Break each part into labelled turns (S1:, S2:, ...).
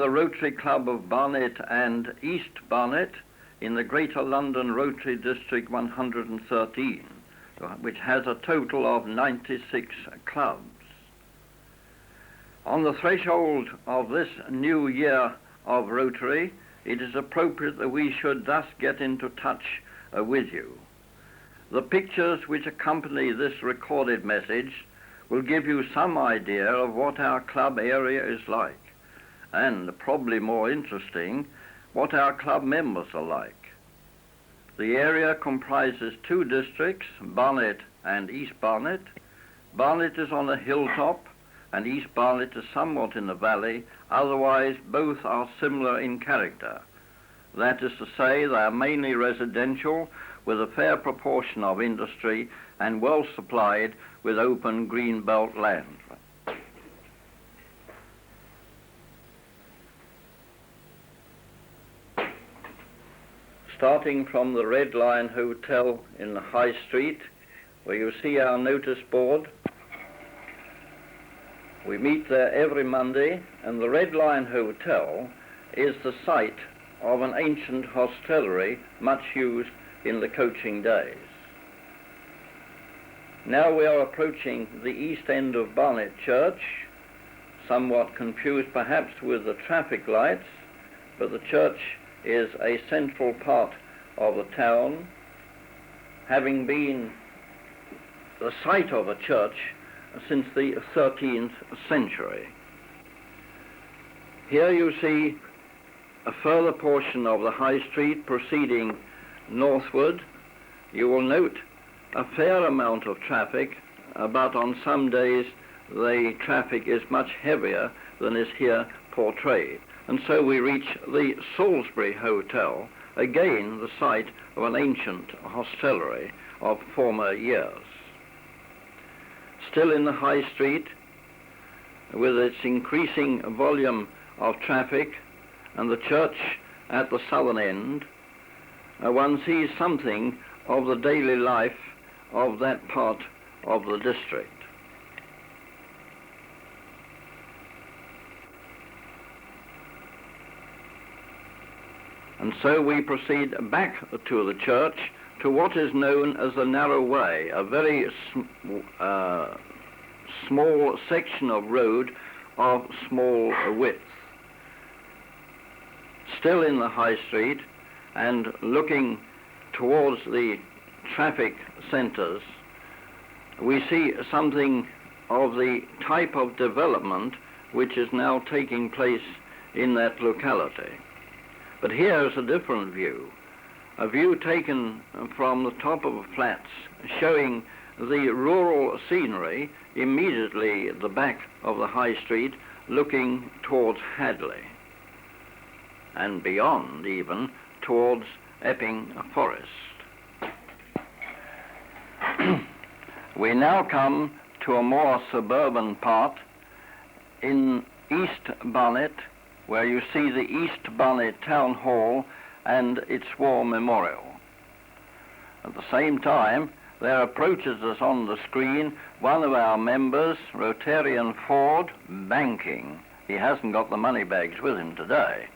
S1: the Rotary Club of Barnet and East Barnet in the Greater London Rotary District 113, which has a total of 96 clubs. On the threshold of this new year of Rotary, it is appropriate that we should thus get into touch with you. The pictures which accompany this recorded message will give you some idea of what our club area is like, and probably more interesting, what our club members are like. The area comprises two districts, Barnet and East Barnet. Barnet is on a hilltop and East Barnet is somewhat in the valley, otherwise both are similar in character. That is to say, they are mainly residential with a fair proportion of industry and well supplied with open green belt land. Starting from the Red Lion Hotel in the High Street, where you see our notice board. We meet there every Monday, and the Red Lion Hotel is the site of an ancient hostelry much used in the coaching days. Now we are approaching the east end of Barnet Church, somewhat confused perhaps with the traffic lights, but the church is a central part of the town, having been the site of a church since the 13th century. Here you see a further portion of the High Street proceeding northward. You will note a fair amount of traffic, but on some days the traffic is much heavier than is here portrayed. And so we reach the Salisbury Hotel, again the site of an ancient hostelry of former years. Still in the High Street, with its increasing volume of traffic and the church at the southern end, one sees something of the daily life of that part of the district. And so we proceed back to the church to what is known as the Narrow Way, a very small section of road of small width. Still in the High Street and looking towards the traffic centres, we see something of the type of development which is now taking place in that locality. But here is a different view, a view taken from the top of flats showing the rural scenery immediately at the back of the High Street looking towards Hadley and beyond even towards Epping Forest. We now come to a more suburban part in East Barnet, where you see the East Barnet Town Hall and its war memorial. At the same time, there approaches us on the screen one of our members, Rotarian Ford, banking. He hasn't got the money bags with him today.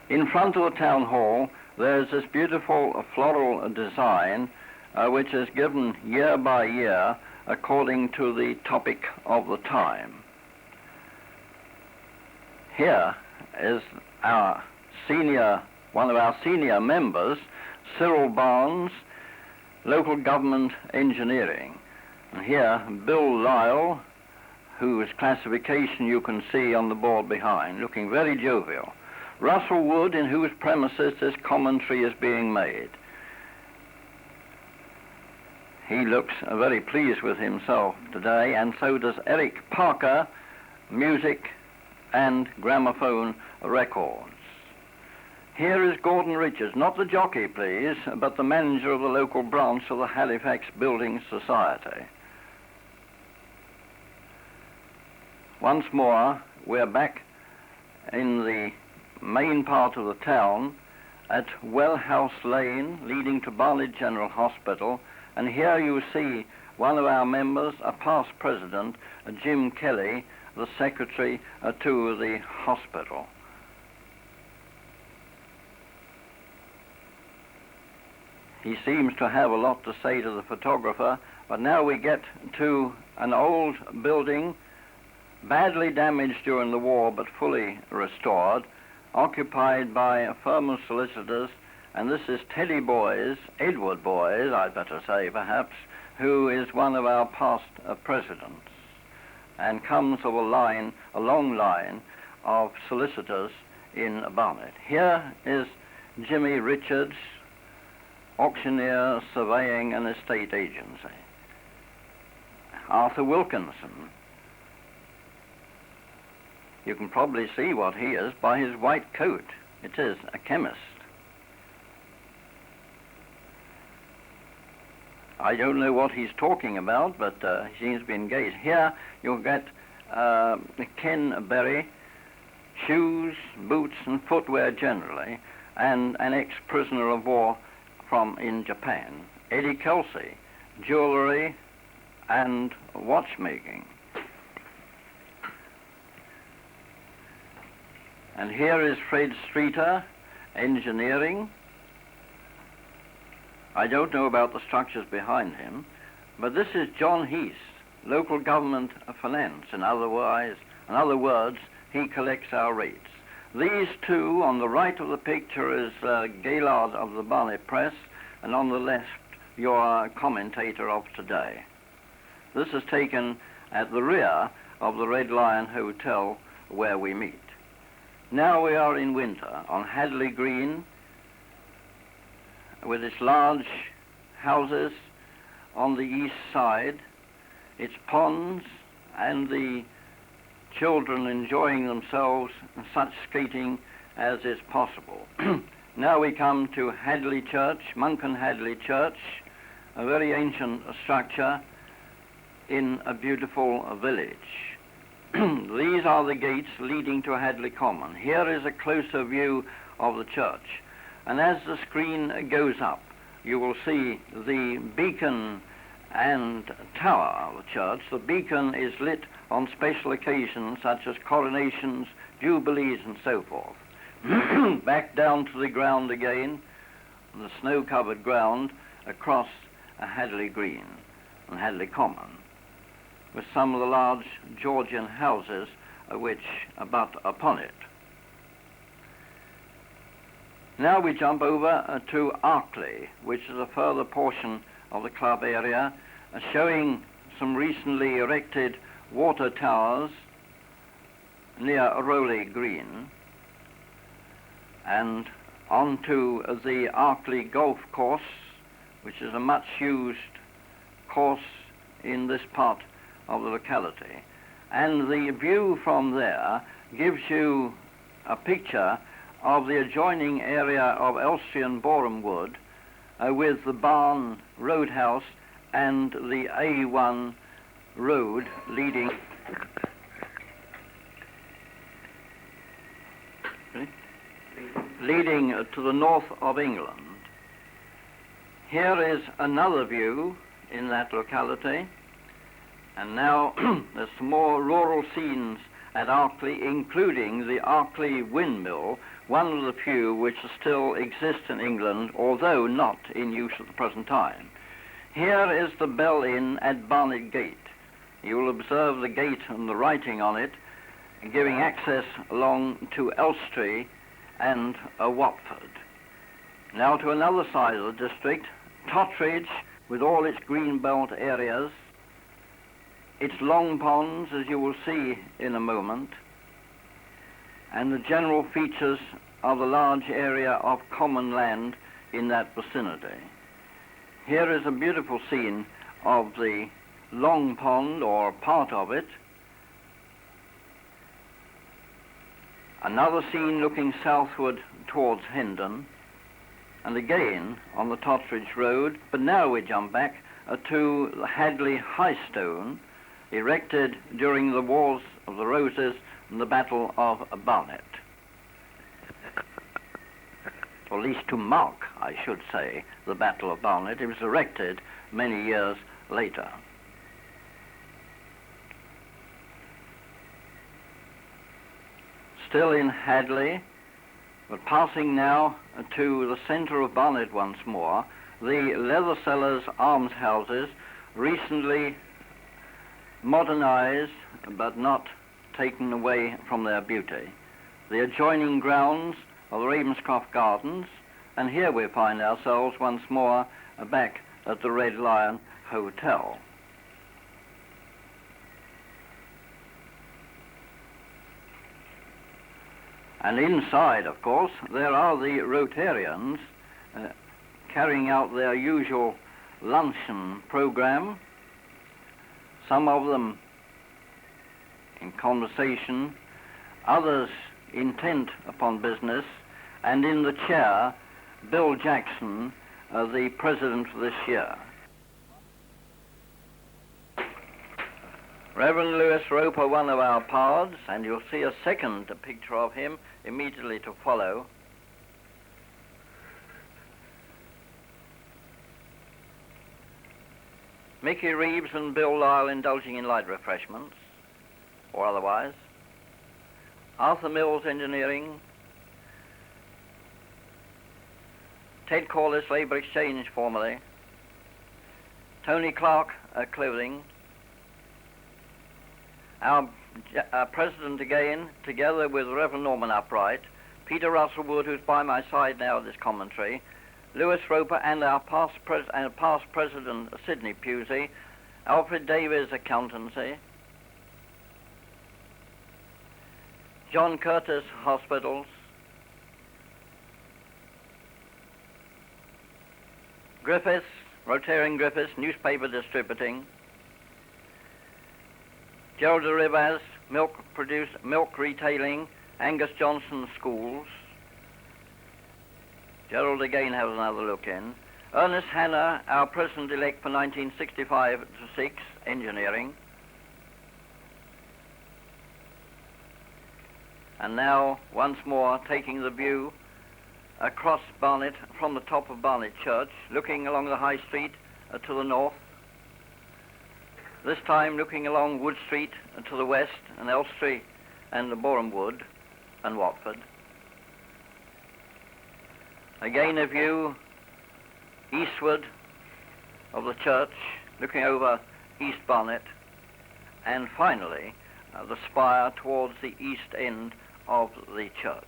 S1: In front of the town hall, there's this beautiful floral design which is given year by year according to the topic of the time. Here is one of our senior members, Cyril Barnes, Local Government Engineering. And here, Bill Lyle, whose classification you can see on the board behind, looking very jovial. Russell Wood, in whose premises this commentary is being made. He looks very pleased with himself today, and so does Eric Parker, music and gramophone records. Here is Gordon Richards, not the jockey, please, but the manager of the local branch of the Halifax Building Society. Once more, we're back in the main part of the town at Wellhouse Lane, leading to Barnet General Hospital, and here you see one of our members, a past president, Jim Kelly, the secretary to the hospital. He seems to have a lot to say to the photographer, but now we get to an old building, badly damaged during the war but fully restored, occupied by a firm of solicitors, and this is Teddy Boys, Edward Boys, I'd better say perhaps, who is one of our past presidents, and comes of a long line of solicitors in Barnet. Here is Jimmy Richards, auctioneer, surveying and estate agency. Arthur Wilkinson. You can probably see what he is by his white coat. It is a chemist. I don't know what he's talking about, but he seems to be engaged. Here you'll get Ken Berry, shoes, boots and footwear generally, and an ex-prisoner of war from in Japan. Eddie Kelsey, jewellery and watchmaking. And here is Fred Streeter, engineering. I don't know about the structures behind him, but this is John Heath, local government finance. In other words, he collects our rates. These two, on the right of the picture is Gaylord of the Barnet Press, and on the left, your commentator of today. This is taken at the rear of the Red Lion Hotel where we meet. Now we are in winter on Hadley Green, with its large houses on the east side, its ponds, and the children enjoying themselves in such skating as is possible. Now we come to Hadley Church, Monken Hadley Church, a very ancient structure in a beautiful village. These are the gates leading to Hadley Common. Here is a closer view of the church. And as the screen goes up, you will see the beacon and tower of the church. The beacon is lit on special occasions such as coronations, jubilees and so forth. Back down to the ground again, the snow-covered ground across Hadley Green and Hadley Common, with some of the large Georgian houses which abut upon it. Now we jump over to Arkley, which is a further portion of the club area, showing some recently erected water towers near Rowley Green, and onto the Arkley Golf Course, which is a much used course in this part of the locality. And the view from there gives you a picture of the adjoining area of Elstree and Boreham Wood, with the Barn Roadhouse and the A1 road leading to the north of England. Here is another view in that locality, and now there's some more rural scenes at Arkley, including the Arkley Windmill, one of the few which still exist in England, although not in use at the present time. Here is the Bell Inn at Barnet Gate. You will observe the gate and the writing on it, giving access along to Elstree and Watford. Now to another side of the district, Totteridge, with all its green belt areas, its long ponds, as you will see in a moment, and the general features of the large area of common land in that vicinity. Here is a beautiful scene of the Long Pond, or part of it. Another scene looking southward towards Hendon, and again on the Totteridge Road. But now we jump back to Hadley High Stone, erected during the Wars of the Roses and the Battle of Barnet. Or at least to mark, I should say, the Battle of Barnet. It was erected many years later. Still in Hadley, but passing now to the centre of Barnet once more, the leather sellers' almshouses, recently modernized but not taken away from their beauty, the adjoining grounds of the Ravenscroft Gardens, and here we find ourselves once more back at the Red Lion Hotel. And inside, of course, there are the Rotarians carrying out their usual luncheon program, some of them in conversation, others intent upon business, and in the chair, Bill Jackson, the president for this year. Reverend Lewis Roper, one of our pards, and you'll see a second picture of him immediately to follow. Mickey Reeves and Bill Lyle indulging in light refreshments, or otherwise. Arthur Mills Engineering. Ted Corliss Labour Exchange formerly. Tony Clark Clothing. Our president again, together with Reverend Norman Upright, Peter Russellwood, who's by my side now at this commentary, Lewis Roper, and our past president, Sidney Pusey, Alfred Davies Accountancy, John Curtis Hospitals, Griffiths, Rotarian Griffiths, Newspaper Distributing, Gerald de Rivas, Milk Retailing, Angus Johnson Schools. Gerald again has another look in. Ernest Hanna, our president-elect for 1965 to 6, Engineering. And now, once more, taking the view across Barnet, from the top of Barnet Church, looking along the High Street to the north. This time looking along Wood Street to the west, and Elstree and the Boreham Wood and Watford. Again a view eastward of the church, looking over East Barnet, and finally the spire towards the east end of the church.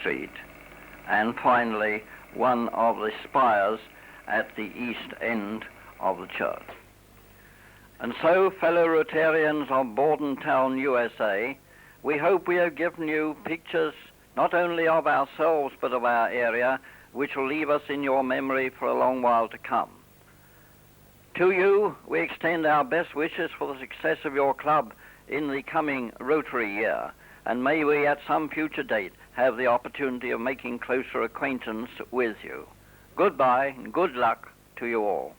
S1: Street, and finally one of the spires at the east end of the church. And so, fellow Rotarians of Bordentown, USA, we hope we have given you pictures not only of ourselves but of our area, which will leave us in your memory for a long while to come. To you, we extend our best wishes for the success of your club in the coming Rotary year, and may we at some future date have the opportunity of making closer acquaintance with you. Goodbye and good luck to you all.